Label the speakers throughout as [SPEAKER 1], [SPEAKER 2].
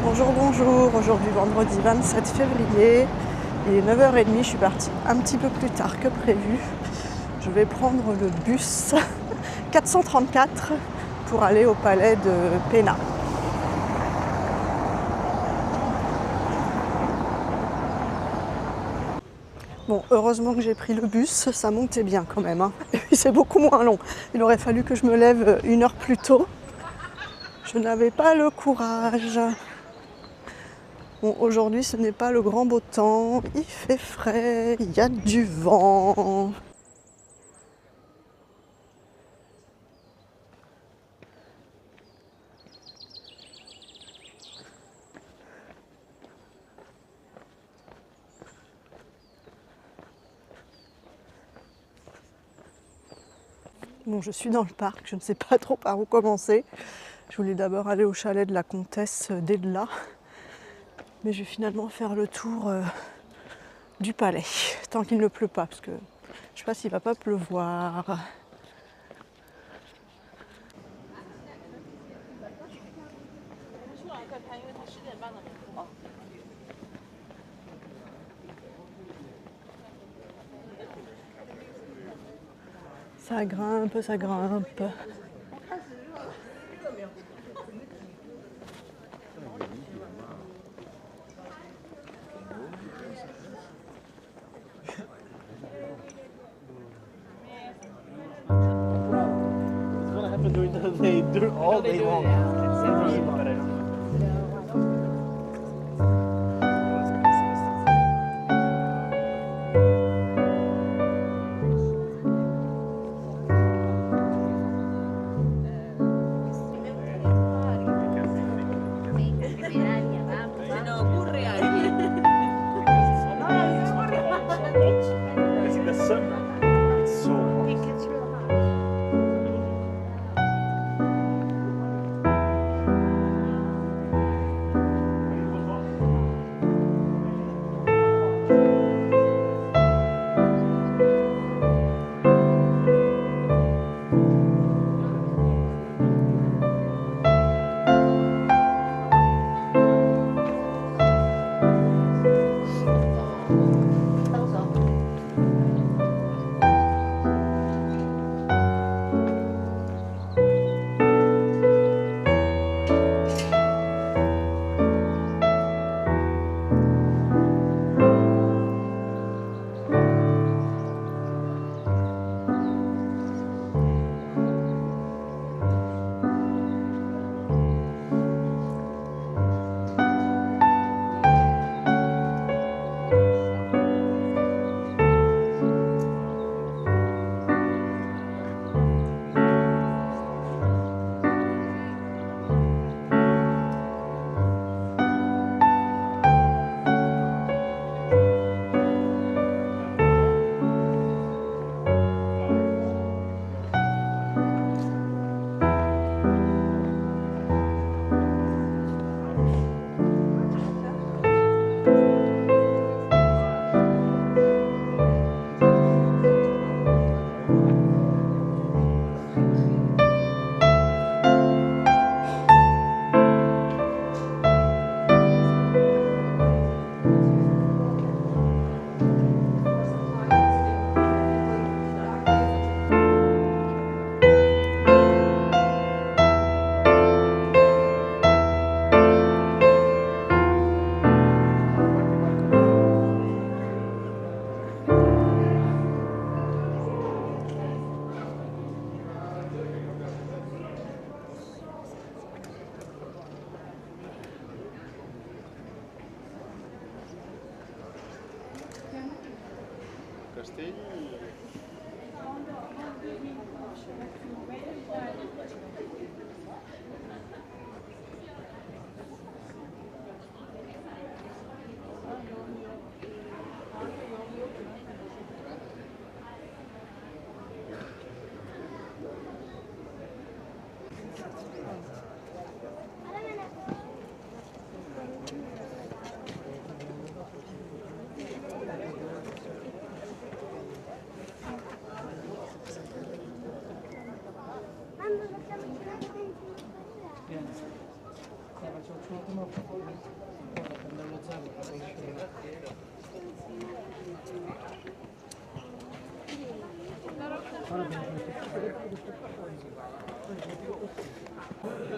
[SPEAKER 1] Bonjour, bonjour, aujourd'hui vendredi 27 février, il est 9h30, je suis partie un petit peu plus tard que prévu. Je vais prendre le bus 434 pour aller au palais de Pénat. Bon, heureusement que j'ai pris le bus, ça montait bien quand même, hein. Et puis c'est beaucoup moins long. Il aurait fallu que je me lève 1 heure plus tôt. Je n'avais pas le courage. Bon, aujourd'hui, ce n'est pas le grand beau temps. Il fait frais, il y a du vent. Bon, je suis dans le parc, je ne sais pas trop par où commencer. Je voulais d'abord aller au chalet de la comtesse d'Edela. Mais je vais finalement faire le tour du palais, tant qu'il ne pleut pas, parce que je ne sais pas s'il ne va pas pleuvoir. Ça grimpe, ça grimpe.
[SPEAKER 2] They do all day long.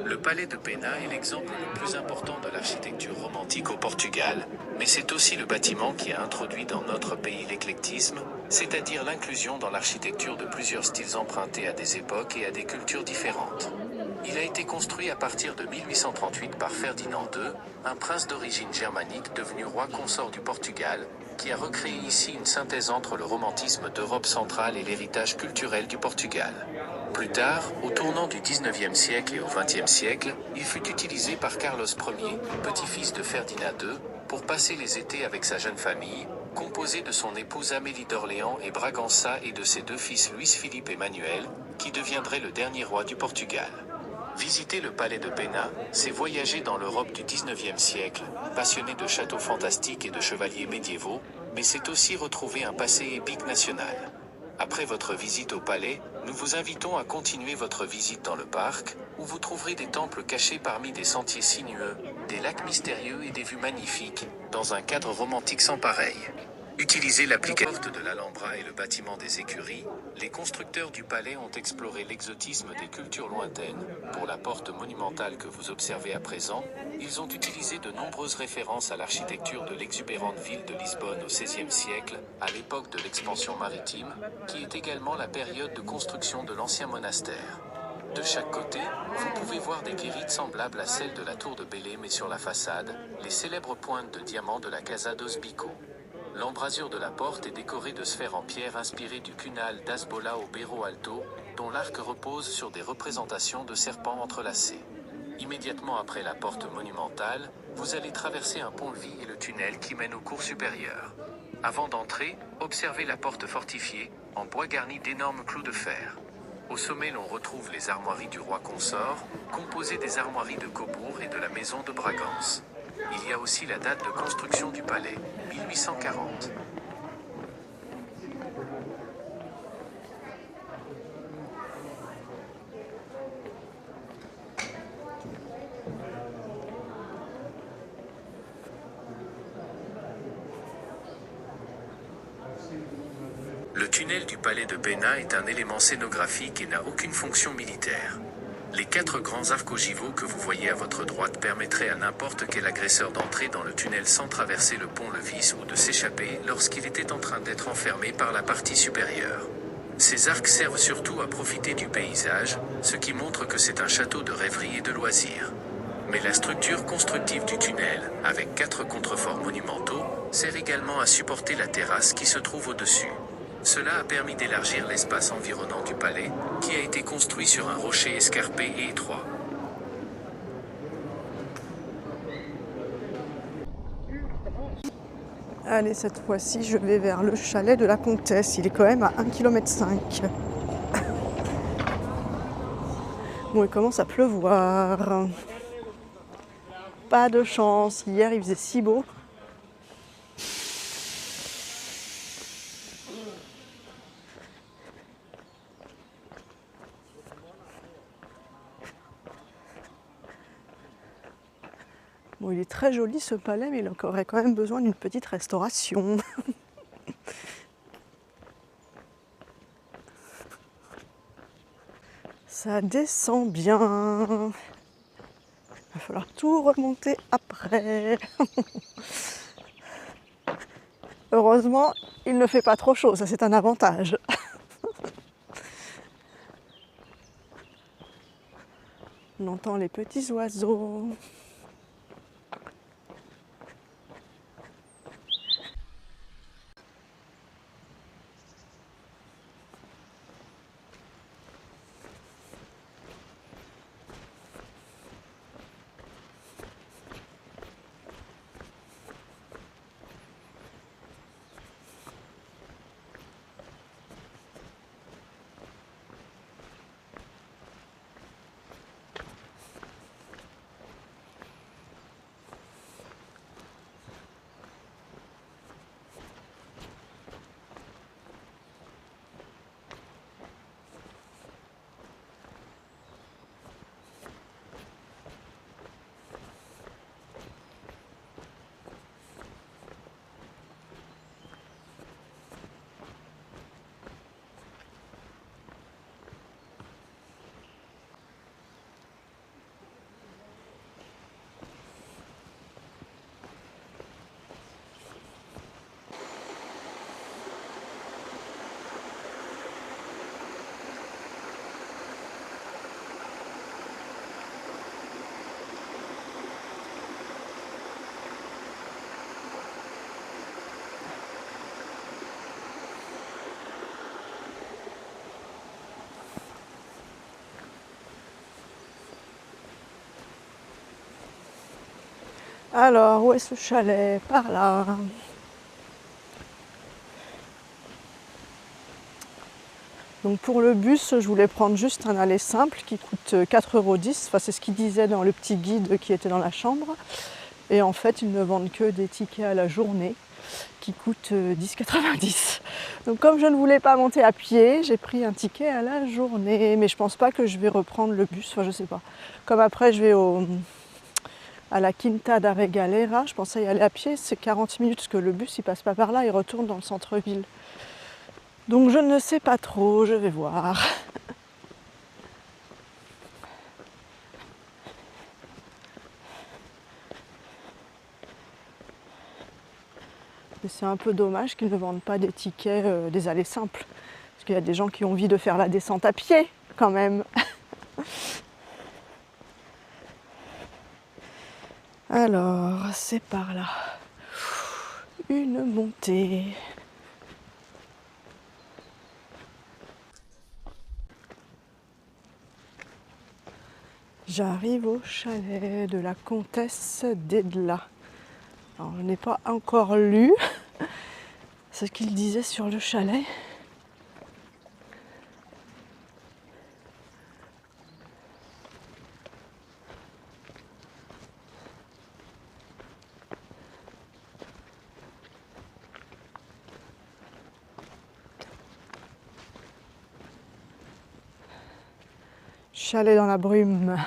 [SPEAKER 2] Le palais de Pena est l'exemple le plus important de l'architecture romantique au Portugal, mais c'est aussi le bâtiment qui a introduit dans notre pays l'éclectisme, c'est-à-dire l'inclusion dans l'architecture de plusieurs styles empruntés à des époques et à des cultures différentes. Il a été construit à partir de 1838 par Ferdinand II, un prince d'origine germanique devenu roi consort du Portugal, qui a recréé ici une synthèse entre le romantisme d'Europe centrale et l'héritage culturel du Portugal. Plus tard, au tournant du XIXe siècle et au XXe siècle, il fut utilisé par Carlos Ier, petit-fils de Ferdinand II, pour passer les étés avec sa jeune famille, composée de son épouse Amélie d'Orléans et Bragança et de ses deux fils Luis-Philippe et Manuel, qui deviendrait le dernier roi du Portugal. Visiter le palais de Pena, c'est voyager dans l'Europe du XIXe siècle, passionné de châteaux fantastiques et de chevaliers médiévaux, mais c'est aussi retrouver un passé épique national. Après votre visite au palais, nous vous invitons à continuer votre visite dans le parc, où vous trouverez des temples cachés parmi des sentiers sinueux, des lacs mystérieux et des vues magnifiques, dans un cadre romantique sans pareil. Utilisez l'application porte de l'Alhambra et le bâtiment des écuries, les constructeurs du palais ont exploré l'exotisme des cultures lointaines. Pour la porte monumentale que vous observez à présent, ils ont utilisé de nombreuses références à l'architecture de l'exubérante ville de Lisbonne au XVIe siècle, à l'époque de l'expansion maritime, qui est également la période de construction de l'ancien monastère. De chaque côté, vous pouvez voir des guérites semblables à celles de la tour de Belém mais sur la façade, les célèbres pointes de diamants de la Casa dos Bico. L'embrasure de la porte est décorée de sphères en pierre inspirées du cunal d'Asbola au Berro Alto, dont l'arc repose sur des représentations de serpents entrelacés. Immédiatement après la porte monumentale, vous allez traverser un pont-levis et le tunnel qui mène aux cours supérieures. Avant d'entrer, observez la porte fortifiée, en bois garni d'énormes clous de fer. Au sommet, l'on retrouve les armoiries du roi consort, composées des armoiries de Cobourg et de la maison de Bragance. Il y a aussi la date de construction du palais, 1840. Le tunnel du palais de Pena est un élément scénographique et n'a aucune fonction militaire. Les 4 grands arcs ogiveaux que vous voyez à votre droite permettraient à n'importe quel agresseur d'entrer dans le tunnel sans traverser le pont-levis ou de s'échapper lorsqu'il était en train d'être enfermé par la partie supérieure. Ces arcs servent surtout à profiter du paysage, ce qui montre que c'est un château de rêverie et de loisirs. Mais la structure constructive du tunnel, avec 4 contreforts monumentaux, sert également à supporter la terrasse qui se trouve au-dessus. Cela a permis d'élargir l'espace environnant du palais, qui a été construit sur un rocher escarpé et étroit.
[SPEAKER 1] Allez, cette fois-ci, je vais vers le chalet de la comtesse. Il est quand même à 1,5 km. Bon, il commence à pleuvoir. Pas de chance. Hier, il faisait si beau. Bon, il est très joli ce palais, mais il aurait quand même besoin d'une petite restauration. Ça descend bien. Il va falloir tout remonter après. Heureusement, il ne fait pas trop chaud, ça c'est un avantage. On entend les petits oiseaux. Alors, où est ce chalet? Par là. Donc pour le bus, je voulais prendre juste un aller simple qui coûte 4,10 €. Enfin, c'est ce qu'il disait dans le petit guide qui était dans la chambre. Et en fait, ils ne vendent que des tickets à la journée qui coûtent 10,90 €. Donc comme je ne voulais pas monter à pied, j'ai pris un ticket à la journée. Mais je pense pas que je vais reprendre le bus, enfin je sais pas. Comme après je vais à la Quinta da Regalera, je pensais y aller à pied, c'est 40 minutes parce que le bus il passe pas par là, il retourne dans le centre-ville. Donc je ne sais pas trop, je vais voir. Mais c'est un peu dommage qu'ils ne vendent pas des tickets des allées simples. Parce qu'il y a des gens qui ont envie de faire la descente à pied quand même. Alors, c'est par là. Une montée. J'arrive au chalet de la comtesse d'Edla. Alors, je n'ai pas encore lu ce qu'il disait sur le chalet. Chalet dans la brume.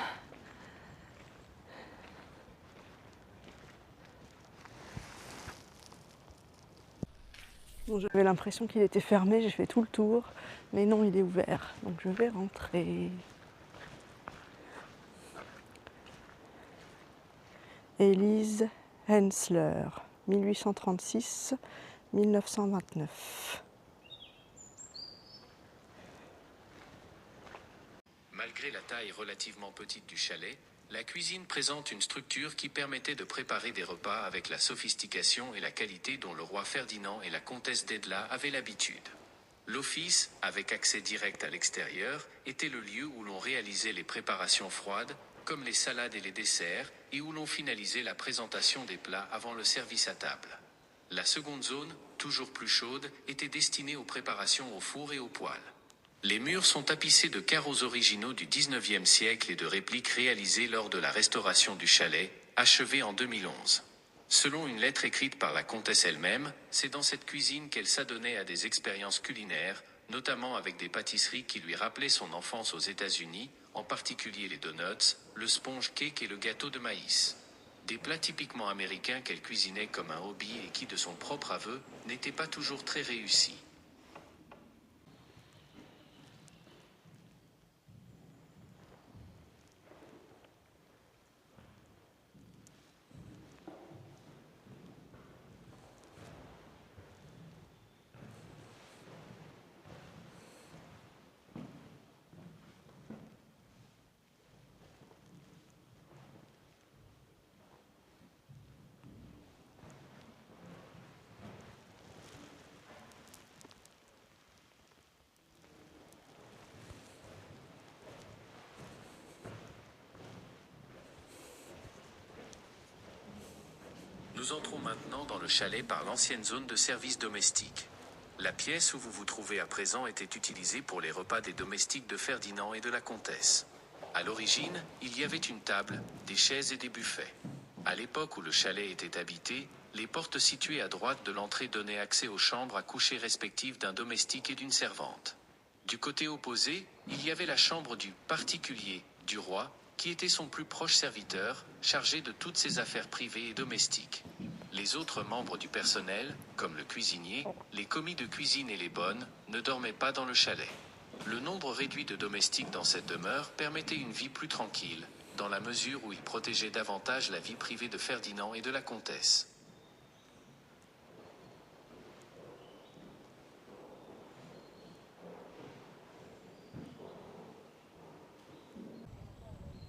[SPEAKER 1] Bon, j'avais l'impression qu'il était fermé, j'ai fait tout le tour, mais non, il est ouvert, donc je vais rentrer. Élise Hensler, 1836-1929.
[SPEAKER 2] Malgré la taille relativement petite du chalet, la cuisine présente une structure qui permettait de préparer des repas avec la sophistication et la qualité dont le roi Ferdinand et la comtesse d'Edla avaient l'habitude. L'office, avec accès direct à l'extérieur, était le lieu où l'on réalisait les préparations froides, comme les salades et les desserts, et où l'on finalisait la présentation des plats avant le service à table. La seconde zone, toujours plus chaude, était destinée aux préparations au four et au poêle. Les murs sont tapissés de carreaux originaux du XIXe siècle et de répliques réalisées lors de la restauration du chalet, achevée en 2011. Selon une lettre écrite par la comtesse elle-même, c'est dans cette cuisine qu'elle s'adonnait à des expériences culinaires, notamment avec des pâtisseries qui lui rappelaient son enfance aux États-Unis, en particulier les donuts, le sponge cake et le gâteau de maïs. Des plats typiquement américains qu'elle cuisinait comme un hobby et qui, de son propre aveu, n'étaient pas toujours très réussis. Nous entrons maintenant dans le chalet par l'ancienne zone de service domestique. La pièce où vous vous trouvez à présent était utilisée pour les repas des domestiques de Ferdinand et de la comtesse. À l'origine, il y avait une table, des chaises et des buffets. À l'époque où le chalet était habité, les portes situées à droite de l'entrée donnaient accès aux chambres à coucher respectives d'un domestique et d'une servante. Du côté opposé, il y avait la chambre du particulier, du roi, qui était son plus proche serviteur, chargé de toutes ses affaires privées et domestiques. Les autres membres du personnel, comme le cuisinier, les commis de cuisine et les bonnes, ne dormaient pas dans le chalet. Le nombre réduit de domestiques dans cette demeure permettait une vie plus tranquille, dans la mesure où il protégeait davantage la vie privée de Ferdinand et de la comtesse.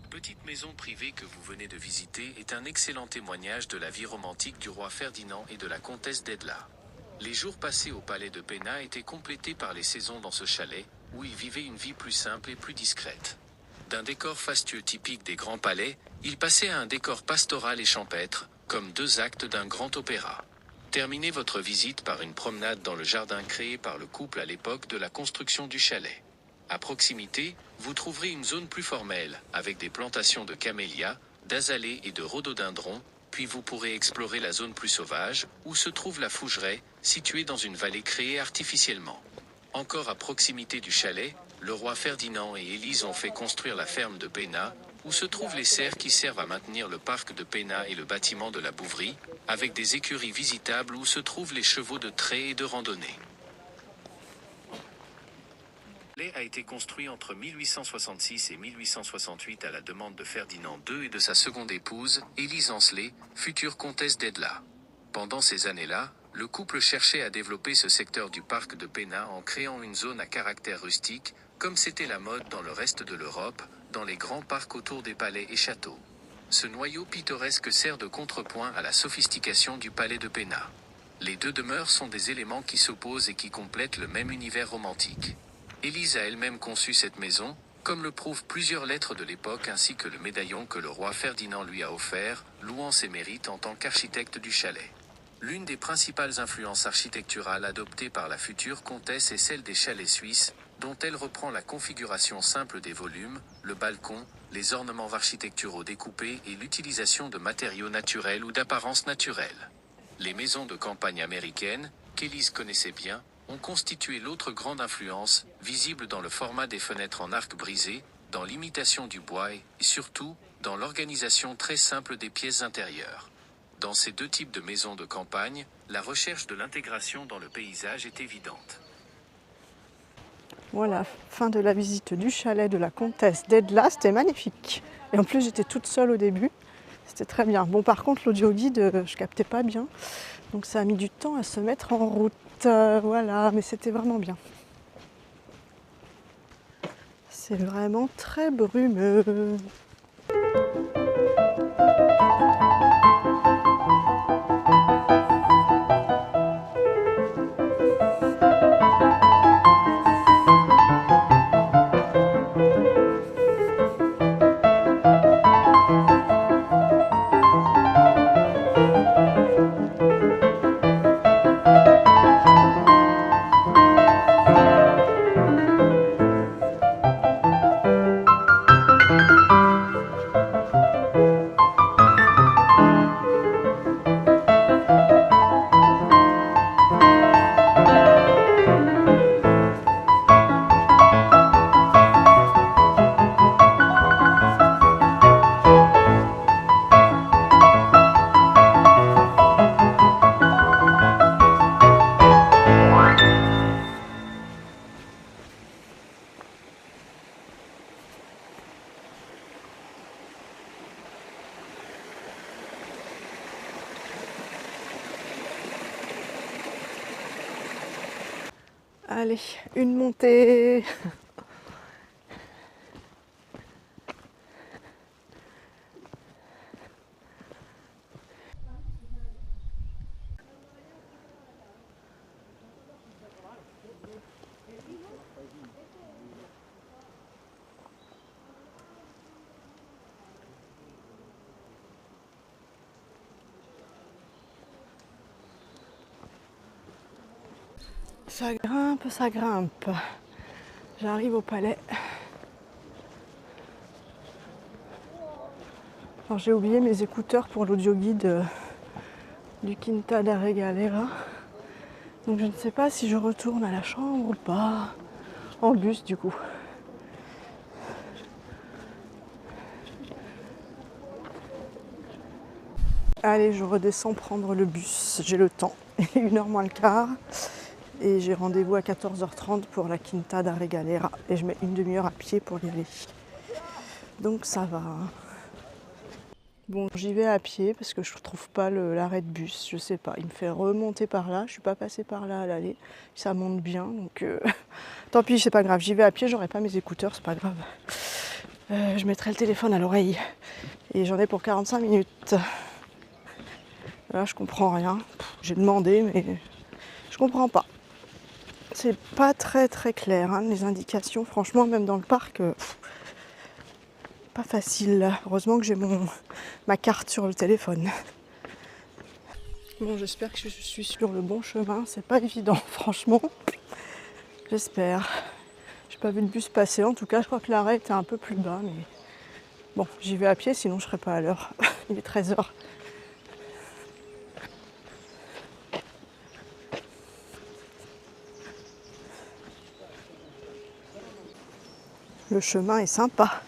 [SPEAKER 2] Petite maison privée que vous venez de visiter est un excellent témoignage de la vie romantique du roi Ferdinand et de la comtesse d'Edla. Les jours passés au palais de Péna étaient complétés par les saisons dans ce chalet, où ils vivaient une vie plus simple et plus discrète. D'un décor fastueux typique des grands palais, il passait à un décor pastoral et champêtre, comme 2 actes d'un grand opéra. Terminez votre visite par une promenade dans le jardin créé par le couple à l'époque de la construction du chalet. À proximité, vous trouverez une zone plus formelle, avec des plantations de camélias, d'azalées et de rhododendrons, puis vous pourrez explorer la zone plus sauvage, où se trouve la Fougeraie, située dans une vallée créée artificiellement. Encore à proximité du chalet, le roi Ferdinand et Élise ont fait construire la ferme de Pénat, où se trouvent les serres qui servent à maintenir le parc de Pénat et le bâtiment de la Bouverie, avec des écuries visitables où se trouvent les chevaux de trait et de randonnée. Le chalet a été construit entre 1866 et 1868 à la demande de Ferdinand II et de sa seconde épouse, Élise Ancelet, future comtesse d'Edla. Pendant ces années-là, le couple cherchait à développer ce secteur du parc de Pénat en créant une zone à caractère rustique, comme c'était la mode dans le reste de l'Europe, dans les grands parcs autour des palais et châteaux. Ce noyau pittoresque sert de contrepoint à la sophistication du palais de Pénat. Les deux demeures sont des éléments qui s'opposent et qui complètent le même univers romantique. Élise a elle-même conçu cette maison, comme le prouvent plusieurs lettres de l'époque ainsi que le médaillon que le roi Ferdinand lui a offert, louant ses mérites en tant qu'architecte du chalet. L'une des principales influences architecturales adoptées par la future comtesse est celle des chalets suisses, dont elle reprend la configuration simple des volumes, le balcon, les ornements architecturaux découpés et l'utilisation de matériaux naturels ou d'apparence naturelle. Les maisons de campagne américaines, qu'Élise connaissait bien, ont constitué l'autre grande influence, visible dans le format des fenêtres en arc brisé, dans l'imitation du bois et, surtout, dans l'organisation très simple des pièces intérieures. Dans ces deux types de maisons de campagne, la recherche de l'intégration dans le paysage est évidente.
[SPEAKER 1] Voilà, fin de la visite du chalet de la comtesse d'Edla, c'était magnifique. Et en plus j'étais toute seule au début, c'était très bien. Bon par contre l'audio guide, je captais pas bien, donc ça a mis du temps à se mettre en route. Voilà, mais c'était vraiment bien. C'est vraiment très brumeux. Allez, une montée. Ça grimpe, ça grimpe. J'arrive au palais. Alors j'ai oublié mes écouteurs pour l'audio guide du Quinta da Regalera. Donc je ne sais pas si je retourne à la chambre ou pas. En bus du coup. Allez, je redescends prendre le bus. J'ai le temps. Il est 1h moins le quart. Et j'ai rendez-vous à 14h30 pour la Quinta da Regalera. Et je mets une demi-heure à pied pour y aller. Donc ça va. Bon, j'y vais à pied parce que je ne trouve pas l'arrêt de bus. Je sais pas. Il me fait remonter par là. Je ne suis pas passée par là à l'aller. Ça monte bien. Donc tant pis, c'est pas grave. J'y vais à pied. J'aurai pas mes écouteurs. C'est pas grave. Je mettrai le téléphone à l'oreille. Et j'en ai pour 45 minutes. Là, je comprends rien. J'ai demandé, mais je comprends pas. C'est pas très clair, hein, les indications. Franchement, même dans le parc, pas facile. Heureusement que j'ai ma carte sur le téléphone. Bon, j'espère que je suis sur le bon chemin. C'est pas évident, franchement. J'espère. J'ai pas vu de bus passer. En tout cas, je crois que l'arrêt était un peu plus bas. Mais bon, j'y vais à pied, sinon je serai pas à l'heure. Il est 13h. Le chemin est sympa.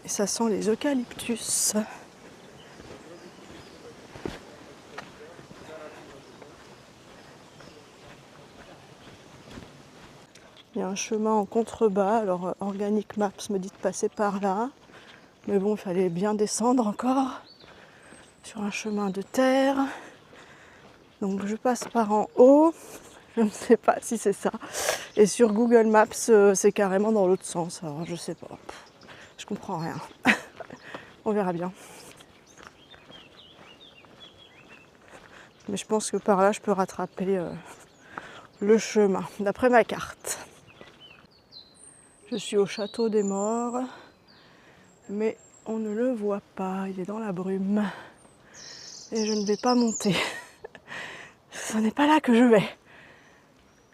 [SPEAKER 1] Et ça sent les eucalyptus. Il y a un chemin en contrebas, alors Organic Maps me dit de passer par là. Mais bon, il fallait bien descendre encore sur un chemin de terre. Donc je passe par en haut, je ne sais pas si c'est ça. Et sur Google Maps, c'est carrément dans l'autre sens, alors je sais pas. Je comprends rien. On verra bien. Mais je pense que par là, je peux rattraper le chemin, d'après ma carte. Je suis au château des Morts, mais on ne le voit pas, il est dans la brume. Et je ne vais pas monter. Ce n'est pas là que je vais.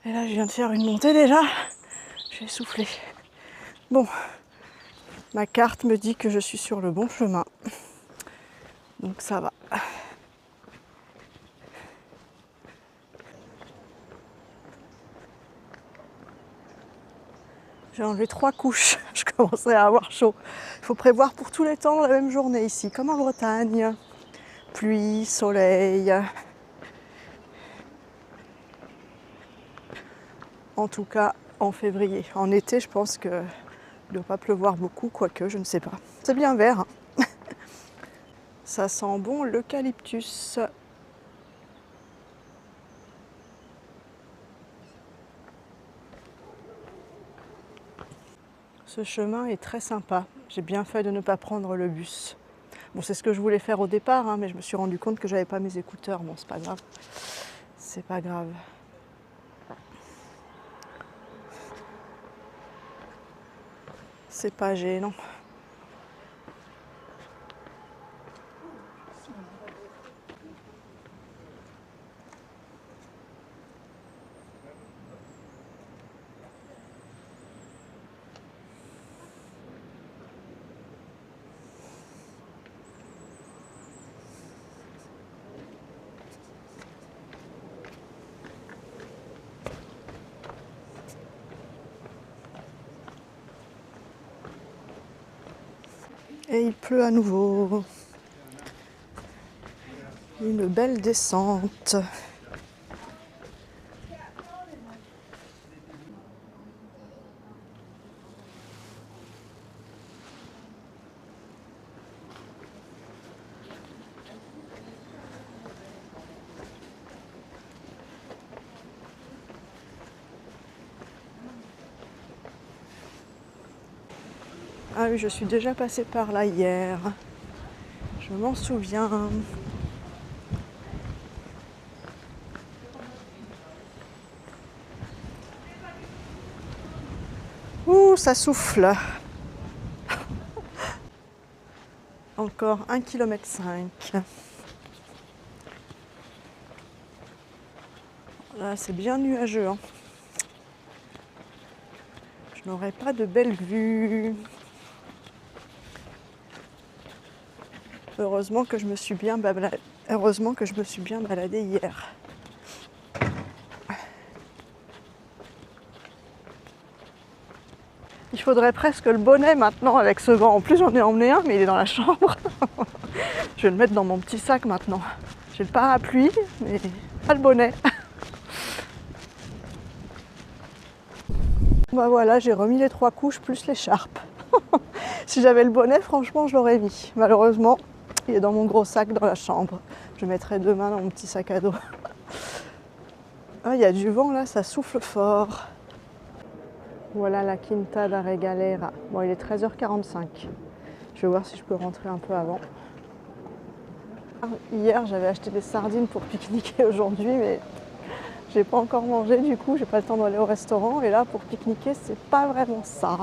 [SPEAKER 1] Et là, je viens de faire une montée déjà. J'ai soufflé. Bon, ma carte me dit que je suis sur le bon chemin. Donc ça va. J'ai enlevé 3 couches, je commençais à avoir chaud. Il faut prévoir pour tous les temps la même journée ici, comme en Bretagne. Pluie, soleil. En tout cas, en février. En été, je pense qu'il ne doit pas pleuvoir beaucoup, quoique, je ne sais pas. C'est bien vert. Hein. Ça sent bon l'eucalyptus. Ce chemin est très sympa. J'ai bien fait de ne pas prendre le bus. Bon, c'est ce que je voulais faire au départ, hein, mais je me suis rendu compte que j'avais pas mes écouteurs. Bon, c'est pas grave. C'est pas grave. C'est pas gênant. Et il pleut à nouveau. Une belle descente. Ah oui, je suis déjà passée par là hier. Je m'en souviens. Ouh, ça souffle. Encore 1,5 km. Là, c'est bien nuageux. Hein. Je n'aurai pas de belle vue. Heureusement que je me suis bien baladée hier. Il faudrait presque le bonnet maintenant avec ce vent. En plus, j'en ai emmené un, mais il est dans la chambre. Je vais le mettre dans mon petit sac maintenant. J'ai le parapluie, mais pas le bonnet. Bah voilà, j'ai remis les 3 couches plus l'écharpe. Si j'avais le bonnet, franchement, je l'aurais mis. Malheureusement, il est dans mon gros sac dans la chambre. Je mettrai demain dans mon petit sac à dos. Ah, il y a du vent là, ça souffle fort. Voilà la Quinta da Regalera. Bon, il est 13h45. Je vais voir si je peux rentrer un peu avant. Hier, j'avais acheté des sardines pour pique-niquer aujourd'hui, mais j'ai pas encore mangé du coup, j'ai pas le temps d'aller au restaurant. Et là, pour pique-niquer, c'est pas vraiment ça.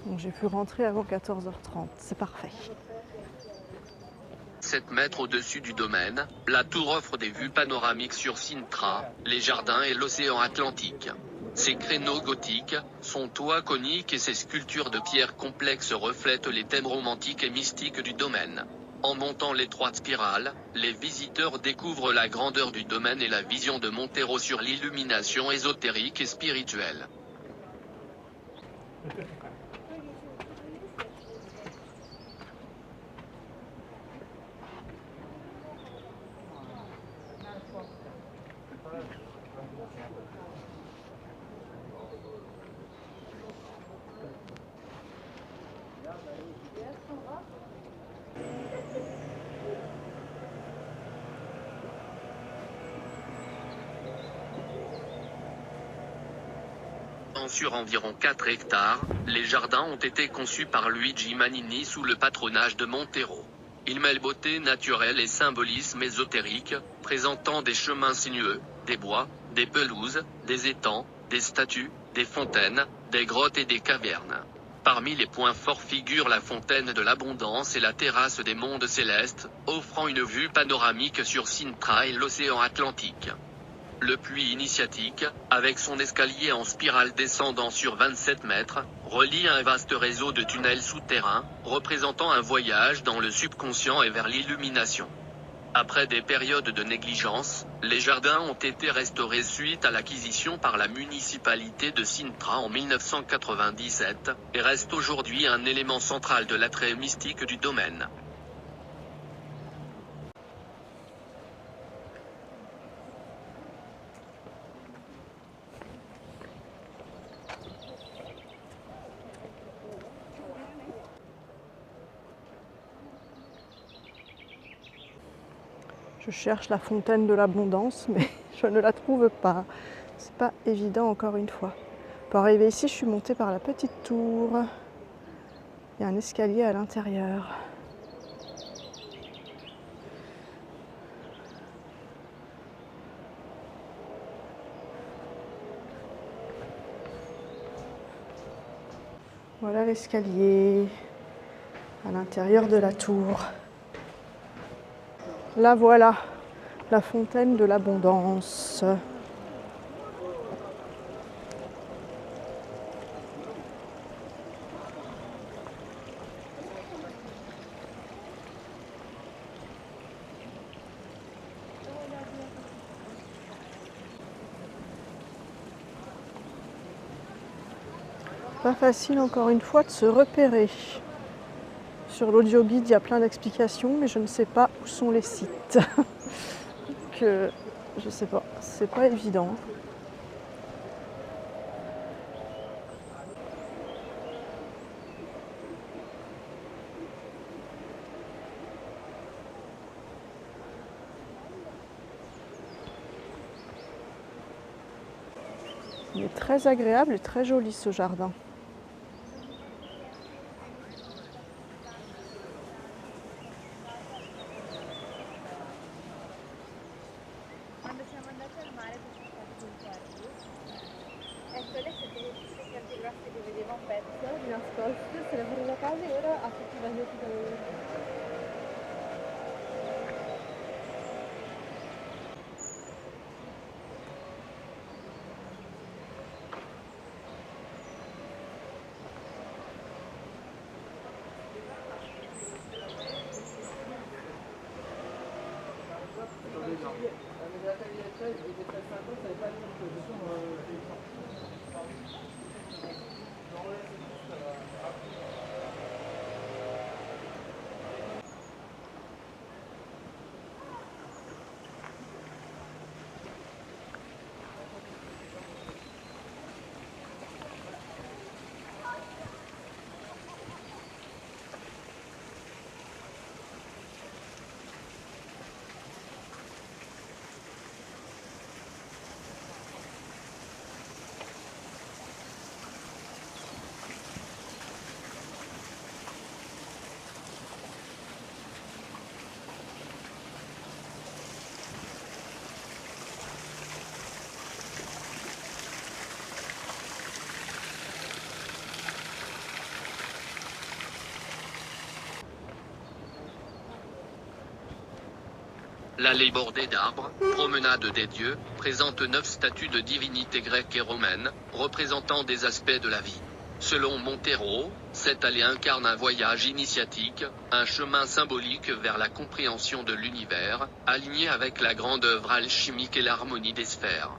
[SPEAKER 1] Donc j'ai pu rentrer avant 14h30, c'est parfait.
[SPEAKER 3] 7 mètres au-dessus du domaine, la tour offre des vues panoramiques sur Sintra, les jardins et l'océan Atlantique. Ses créneaux gothiques, son toit conique et ses sculptures de pierre complexes reflètent les thèmes romantiques et mystiques du domaine. En montant l'étroite spirale, les visiteurs découvrent la grandeur du domaine et la vision de Montero sur l'illumination ésotérique et spirituelle. Sur environ 4 hectares, les jardins ont été conçus par Luigi Manini sous le patronage de Montero. Ils mêlent beauté naturelle et symbolisme ésotérique, présentant des chemins sinueux, des bois, des pelouses, des étangs, des statues, des fontaines, des grottes et des cavernes. Parmi les points forts figurent la fontaine de l'abondance et la terrasse des mondes célestes, offrant une vue panoramique sur Sintra et l'océan Atlantique. Le puits initiatique, avec son escalier en spirale descendant sur 27 mètres, relie un vaste réseau de tunnels souterrains, représentant un voyage dans le subconscient et vers l'illumination. Après des périodes de négligence, les jardins ont été restaurés suite à l'acquisition par la municipalité de Sintra en 1997, et restent aujourd'hui un élément central de l'attrait mystique du domaine.
[SPEAKER 1] Je cherche la fontaine de l'abondance, mais je ne la trouve pas. C'est pas évident encore une fois. Pour arriver ici, je suis montée par la petite tour. Il y a un escalier à l'intérieur. Voilà l'escalier à l'intérieur de la tour. Là voilà, la fontaine de l'abondance. Pas facile encore une fois de se repérer. Sur l'audio guide, il y a plein d'explications, mais je ne sais pas où sont les sites. Donc, je sais pas, c'est pas évident. Il est très agréable et très joli ce jardin.
[SPEAKER 3] L'allée bordée d'arbres, promenade des dieux, présente 9 statues de divinités grecques et romaines, représentant des aspects de la vie. Selon Montero, cette allée incarne un voyage initiatique, un chemin symbolique vers la compréhension de l'univers, aligné avec la grande œuvre alchimique et l'harmonie des sphères.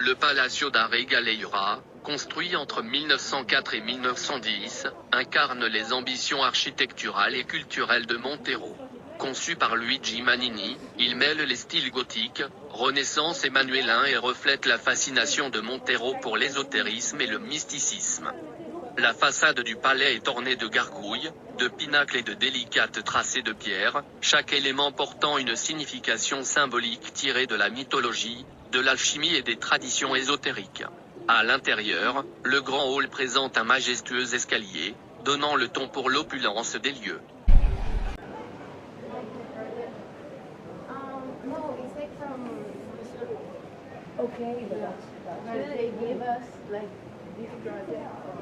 [SPEAKER 3] Le Palacio da Regaleira, construit entre 1904 et 1910, incarne les ambitions architecturales et culturelles de Montero. Conçu par Luigi Manini, il mêle les styles gothiques, Renaissance et manuélin et reflète la fascination de Montero pour l'ésotérisme et le mysticisme. La façade du palais est ornée de gargouilles, de pinacles et de délicates tracés de pierre, chaque élément portant une signification symbolique tirée de la mythologie, de l'alchimie et des traditions ésotériques. À l'intérieur, le grand hall présente un majestueux escalier, donnant le ton pour l'opulence des lieux.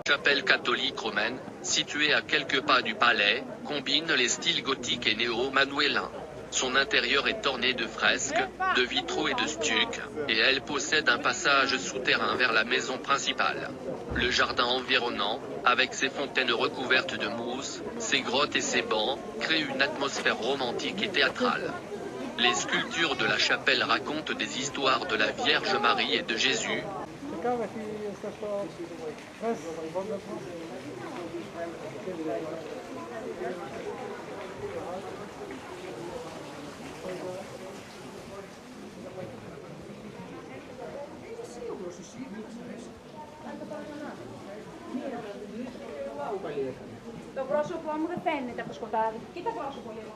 [SPEAKER 3] Chapelle catholique romaine, située à quelques pas du palais, combine les styles gothiques et néo-manuélins. Son intérieur est orné de fresques, de vitraux et de stucs, et elle possède un passage souterrain vers la maison principale. Le jardin environnant, avec ses fontaines recouvertes de mousse, ses grottes et ses bancs, crée une atmosphère romantique et théâtrale. Les sculptures de la chapelle racontent des histoires de la Vierge Marie et de Jésus.
[SPEAKER 4] Το πρόσωπό μου δεν φαίνεται από το σκοτάδι. Κοίτα πρόσωπο λίγο.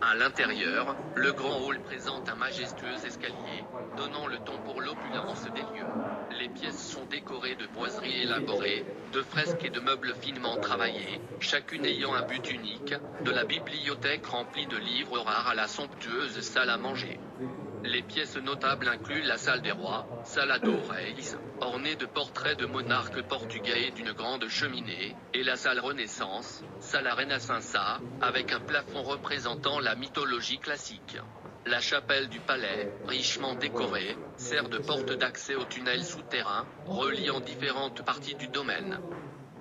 [SPEAKER 3] À l'intérieur, le grand hall présente un majestueux escalier, donnant le ton pour l'opulence des lieux. Les pièces sont décorées de boiseries élaborées, de fresques et de meubles finement travaillés, chacune ayant un but unique, de la bibliothèque remplie de livres rares à la somptueuse salle à manger. Les pièces notables incluent la salle des rois, Sala dos Reis, ornée de portraits de monarques portugais et d'une grande cheminée, et la salle Renaissance, Sala Renascença, avec un plafond représentant la mythologie classique. La chapelle du palais, richement décorée, sert de porte d'accès au tunnel souterrain, reliant différentes parties du domaine.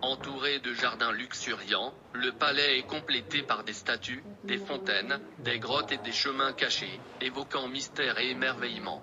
[SPEAKER 3] Entouré de jardins luxuriants, le palais est complété par des statues, des fontaines, des grottes et des chemins cachés, évoquant mystère et émerveillement.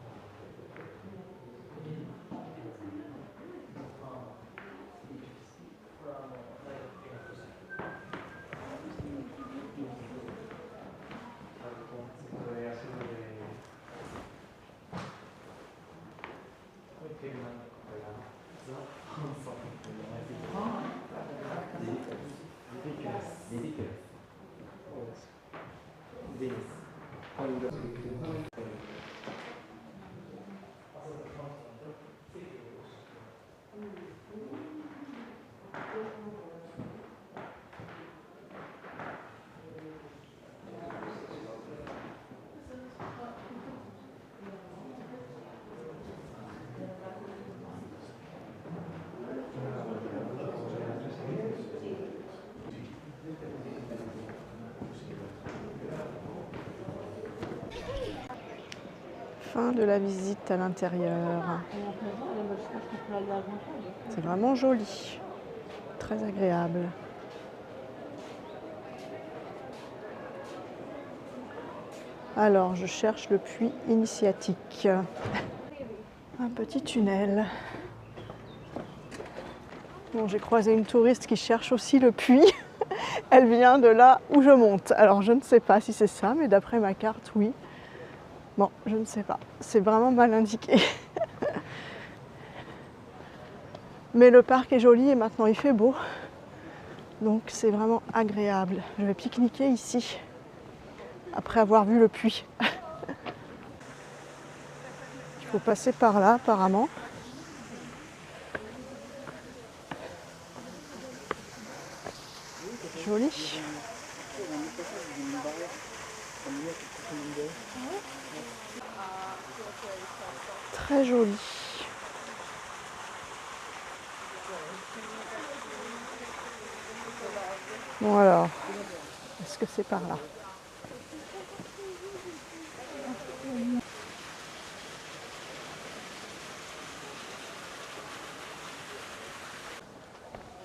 [SPEAKER 1] Fin de la visite à l'intérieur. C'est vraiment joli, très agréable. Alors, je cherche le puits initiatique. Un petit tunnel. Bon, j'ai croisé une touriste qui cherche aussi le puits. Elle vient de là où je monte. Alors, je ne sais pas si c'est ça, mais d'après ma carte, oui. Bon, je ne sais pas. C'est vraiment mal indiqué. Mais le parc est joli et maintenant il fait beau. Donc, c'est vraiment agréable. Je vais pique-niquer ici, après avoir vu le puits. Il faut passer par là, apparemment. Joli. Très joli. Bon alors, est-ce que c'est par là?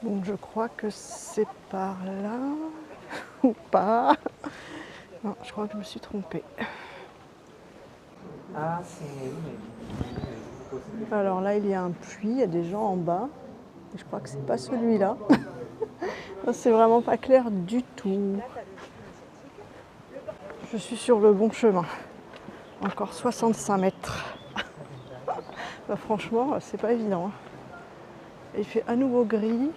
[SPEAKER 1] Donc je crois que c'est par là ou pas. Non, je crois que je me suis trompée. Alors là, il y a un puits, il y a des gens en bas. Et je crois que c'est pas celui-là. C'est vraiment pas clair du tout. Je suis sur le bon chemin. Encore 65 mètres. Bah, franchement, c'est pas évident. Il fait à nouveau gris.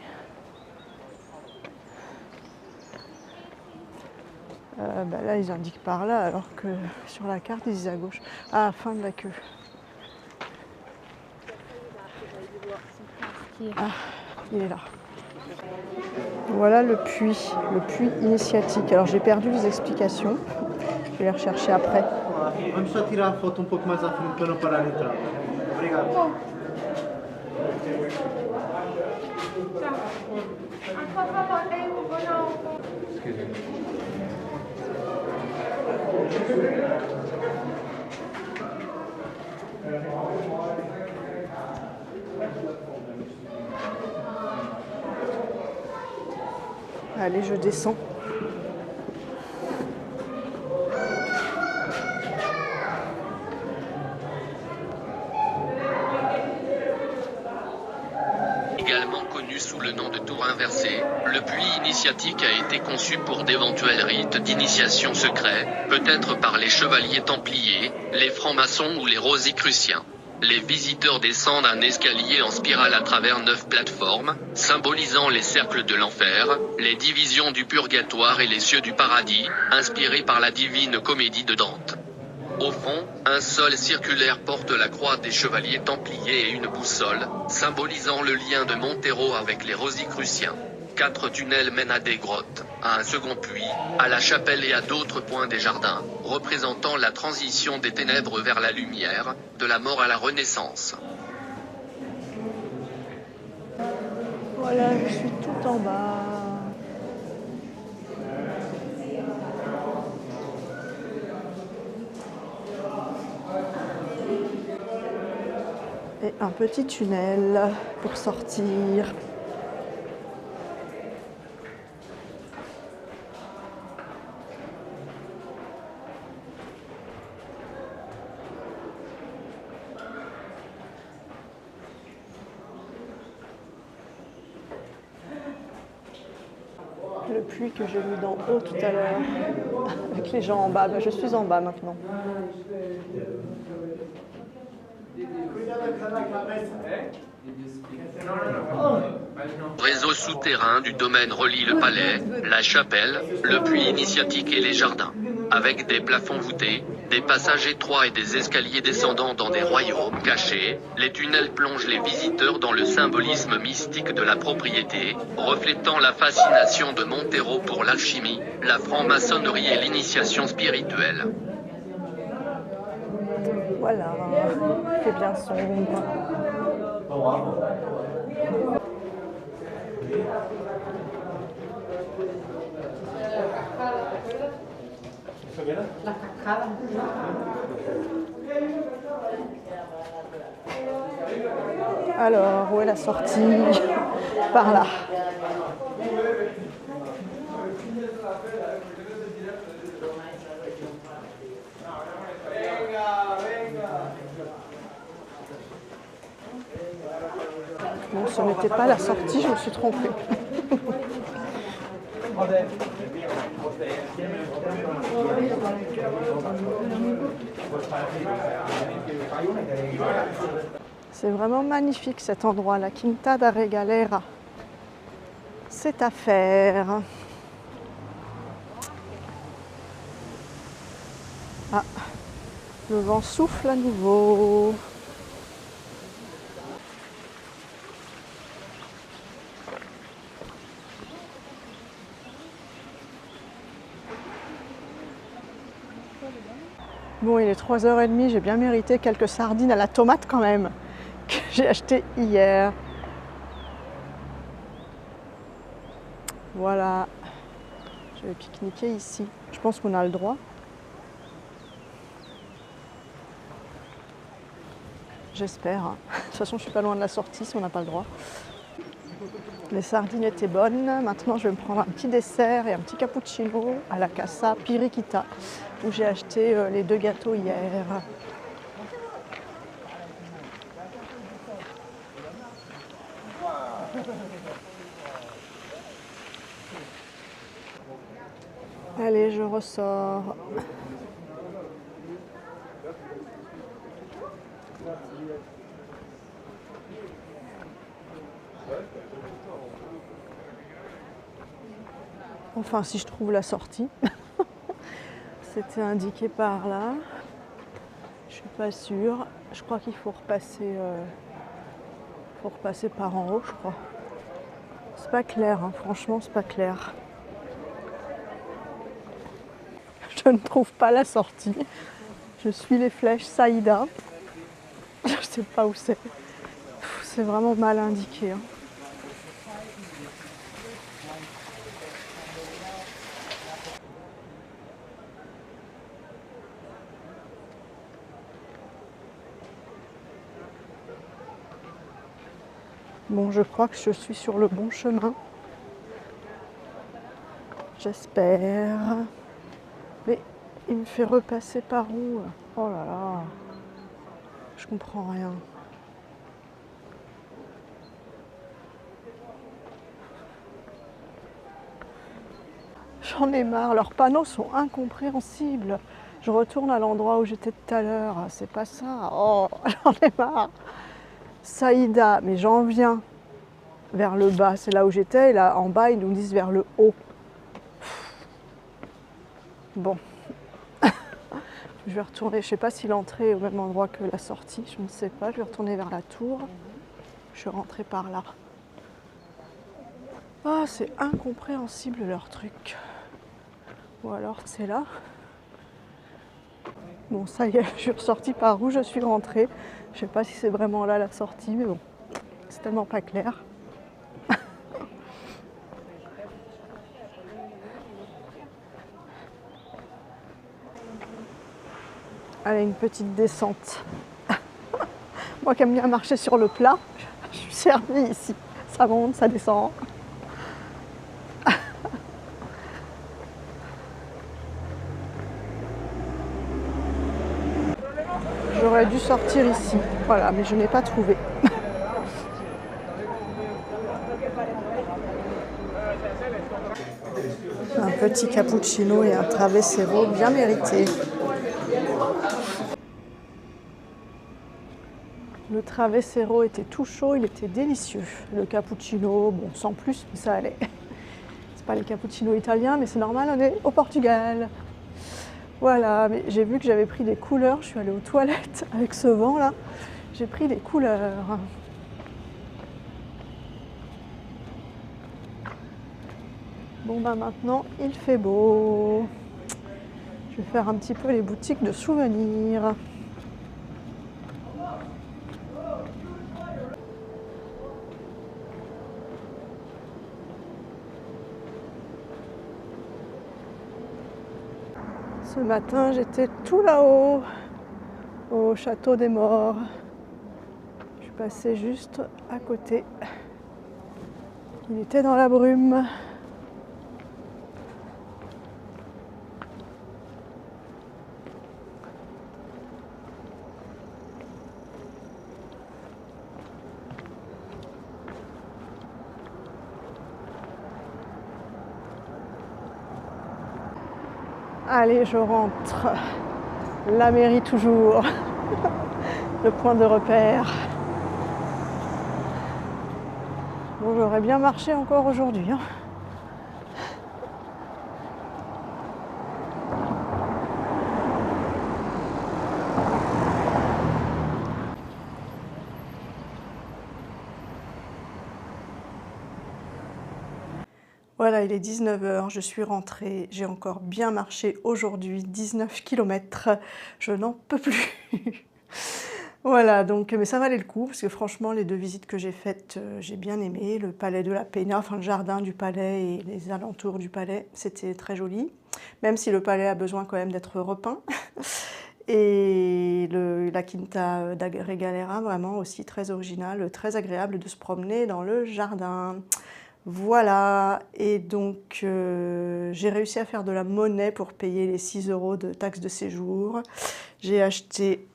[SPEAKER 1] Là, ils indiquent par là, alors que sur la carte, ils disent à gauche. Ah, fin de la queue. Ah, il est là. Voilà le puits initiatique. Alors, j'ai perdu les explications. Je vais les rechercher après.
[SPEAKER 5] Vamos só tirar a foto pouco mais à frente para não parar de entrar. Obrigado.
[SPEAKER 1] Allez, je descends.
[SPEAKER 3] Également connu sous le nom de tour inversée, le puits initiatique a été conçu pour d'éventuels rites d'initiation secrets, peut-être par les chevaliers templiers, les francs-maçons ou les rosicruciens. Les visiteurs descendent un escalier en spirale à travers 9 plateformes, symbolisant les cercles de l'enfer, les divisions du purgatoire et les cieux du paradis, inspirés par la divine comédie de Dante. Au fond, un sol circulaire porte la croix des chevaliers templiers et une boussole, symbolisant le lien de Montero avec les rosicruciens. 4 tunnels mènent à des grottes, à un second puits, à la chapelle et à d'autres points des jardins, représentant la transition des ténèbres vers la lumière, de la mort à la renaissance.
[SPEAKER 1] Voilà, je suis tout en bas. Et un petit tunnel pour sortir. Le puits que j'ai vu d'en haut tout à l'heure, avec les gens en bas. Je suis en bas maintenant.
[SPEAKER 3] Réseau souterrain du domaine relie le palais, la chapelle, le puits initiatique et les jardins. Avec des plafonds voûtés, des passages étroits et des escaliers descendant dans des royaumes cachés, les tunnels plongent les visiteurs dans le symbolisme mystique de la propriété, reflétant la fascination de Montero pour l'alchimie, la franc-maçonnerie et l'initiation spirituelle.
[SPEAKER 1] Voilà, il fait bien sombre.
[SPEAKER 6] La cascada.
[SPEAKER 1] Alors, où est la sortie? Par là. Bon, ce n'était pas la sortie, je me suis trompée. C'est vraiment magnifique cet endroit, la Quinta da Regalera. C'est à faire. Ah, le vent souffle à nouveau. Bon, il est 3h30, j'ai bien mérité quelques sardines à la tomate quand même, que j'ai acheté hier. Voilà, je vais pique-niquer ici. Je pense qu'on a le droit. J'espère. Hein. De toute façon, je suis pas loin de la sortie si on n'a pas le droit. Les sardines étaient bonnes. Maintenant, je vais me prendre un petit dessert et un petit cappuccino à la Casa Piriquita, où j'ai acheté les 2 gâteaux hier. Allez, je ressors. Enfin, si je trouve la sortie. C'était indiqué par là. Je suis pas sûre. Je crois qu'il faut repasser par en haut, je crois. C'est pas clair, hein. Franchement, c'est pas clair. Je ne trouve pas la sortie. Je suis les flèches Saïda. Je sais pas où c'est. C'est vraiment mal indiqué. Hein. Bon, je crois que je suis sur le bon chemin. J'espère. Mais il me fait repasser par où? Oh là là. Je comprends rien. J'en ai marre, leurs panneaux sont incompréhensibles. Je retourne à l'endroit où j'étais tout à l'heure. C'est pas ça. Oh, j'en ai marre. Saïda, mais j'en viens vers le bas. C'est là où j'étais. Et là, en bas, ils nous disent vers le haut. Bon. Je vais retourner. Je ne sais pas si l'entrée est au même endroit que la sortie. Je ne sais pas. Je vais retourner vers la tour. Je suis rentrée par là. Ah, c'est incompréhensible leur truc. Ou alors c'est là. Bon, ça y est, je suis ressortie par où je suis rentrée. Je sais pas si c'est vraiment là la sortie, mais bon, c'est tellement pas clair. Allez, une petite descente. Moi qui aime bien marcher sur le plat, je suis servie ici. Ça monte, ça descend. J'aurais dû sortir ici, voilà, mais je n'ai pas trouvé. Un petit cappuccino et un travessero bien mérité. Le travessero était tout chaud, il était délicieux. Le cappuccino, bon, sans plus, mais ça allait. C'est pas les cappuccinos italiens, mais c'est normal, on est au Portugal. Voilà, mais j'ai vu que j'avais pris des couleurs, je suis allée aux toilettes avec ce vent là, j'ai pris des couleurs. Bon ben maintenant il fait beau. Je vais faire un petit peu les boutiques de souvenirs. Ce Ce matin, j'étais tout là-haut, au château des Morts. Je suis passée juste à côté. Il était dans la brume. Allez, je rentre. La mairie toujours. Le point de repère. Bon, j'aurais bien marché encore aujourd'hui, hein. Voilà, il est 19 h, je suis rentrée, j'ai encore bien marché aujourd'hui, 19 km, je n'en peux plus. Voilà, donc, mais ça valait le coup, parce que franchement, les 2 visites que j'ai faites, j'ai bien aimé. Le palais de la Peña, enfin le jardin du palais et les alentours du palais, c'était très joli, même si le palais a besoin quand même d'être repeint. Et la Quinta da Regalera, vraiment aussi très original, très agréable de se promener dans le jardin. Voilà, et donc j'ai réussi à faire de la monnaie pour payer les 6 € de taxe de séjour. J'ai acheté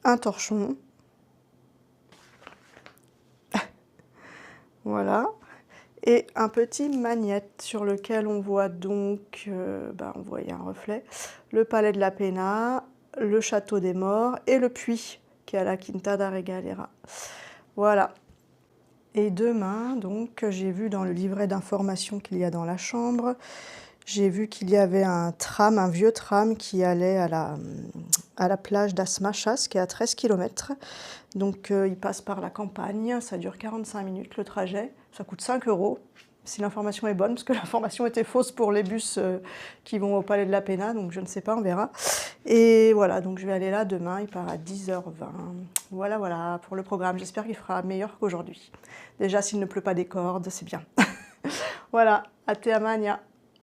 [SPEAKER 1] un torchon. Voilà. Et un petit magnète sur lequel on voit donc, on voyait un reflet, le palais de la Peña, le château des Morts et le puits qui est à la Quinta da Regalera. Voilà. Et demain, donc, j'ai vu dans le livret d'information qu'il y a dans la chambre, j'ai vu qu'il y avait un tram, un vieux tram qui allait à la plage d'As Machas, qui est à 13 km. Donc, il passe par la campagne, ça dure 45 minutes le trajet, ça coûte 5 €. Si l'information est bonne, parce que l'information était fausse pour les bus qui vont au Palais de la Peña, donc je ne sais pas, on verra. Et voilà, donc je vais aller là demain, il part à 10 h 20. Voilà, voilà, pour le programme. J'espère qu'il fera meilleur qu'aujourd'hui. Déjà, s'il ne pleut pas des cordes, c'est bien. Voilà, à te amania.